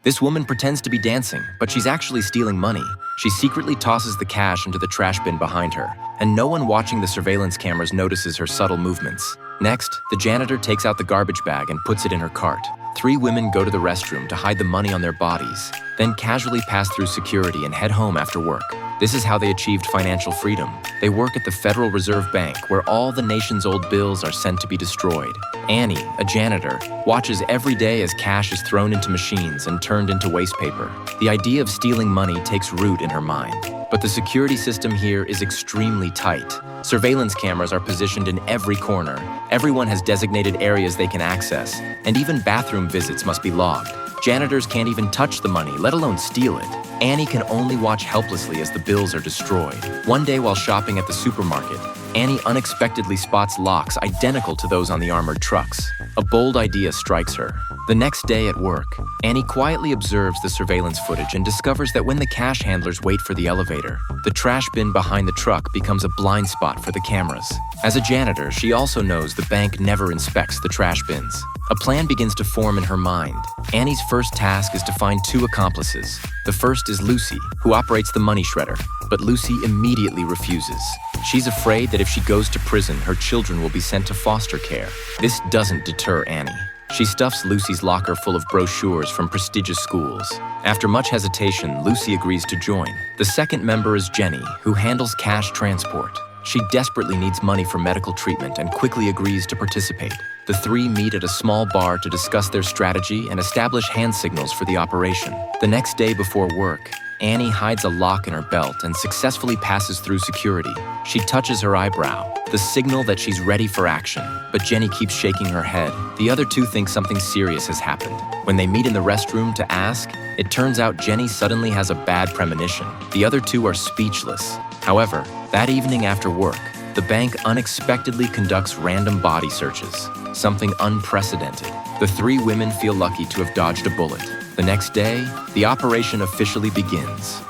This woman pretends to be dancing, but she's actually stealing money. She secretly tosses the cash into the trash bin behind her, and no one watching the surveillance cameras notices her subtle movements. Next, the janitor takes out the garbage bag and puts it in her cart. 3 women go to the restroom to hide the money on their bodies, then casually pass through security and head home after work. This is how they achieved financial freedom. They work at the Federal Reserve Bank, where all the nation's old bills are sent to be destroyed. Annie, a janitor, watches every day as cash is thrown into machines and turned into waste paper. The idea of stealing money takes root in her mind. But the security system here is extremely tight. Surveillance cameras are positioned in every corner. Everyone has designated areas they can access, and even bathroom visits must be logged. Janitors can't even touch the money, let alone steal it. Annie can only watch helplessly as the bills are destroyed. One day while shopping at the supermarket, Annie unexpectedly spots locks identical to those on the armored trucks. A bold idea strikes her. The next day at work, Annie quietly observes the surveillance footage and discovers that when the cash handlers wait for the elevator, the trash bin behind the truck becomes a blind spot for the cameras. As a janitor, she also knows the bank never inspects the trash bins. A plan begins to form in her mind. Annie's first task is to find 2 accomplices. The first is Lucy, who operates the money shredder, but Lucy immediately refuses. She's afraid that if she goes to prison, her children will be sent to foster care. This doesn't deter Annie. She stuffs Lucy's locker full of brochures from prestigious schools. After much hesitation, Lucy agrees to join. The second member is Jenny, who handles cash transport. She desperately needs money for medical treatment and quickly agrees to participate. The 3 meet at a small bar to discuss their strategy and establish hand signals for the operation. The next day before work, Annie hides a lock in her belt and successfully passes through security. She touches her eyebrow, the signal that she's ready for action. But Jenny keeps shaking her head. The other 2 think something serious has happened. When they meet in the restroom to ask, it turns out Jenny suddenly has a bad premonition. The other 2 are speechless. However, that evening after work, the bank unexpectedly conducts random body searches, something unprecedented. The 3 women feel lucky to have dodged a bullet. The next day, the operation officially begins.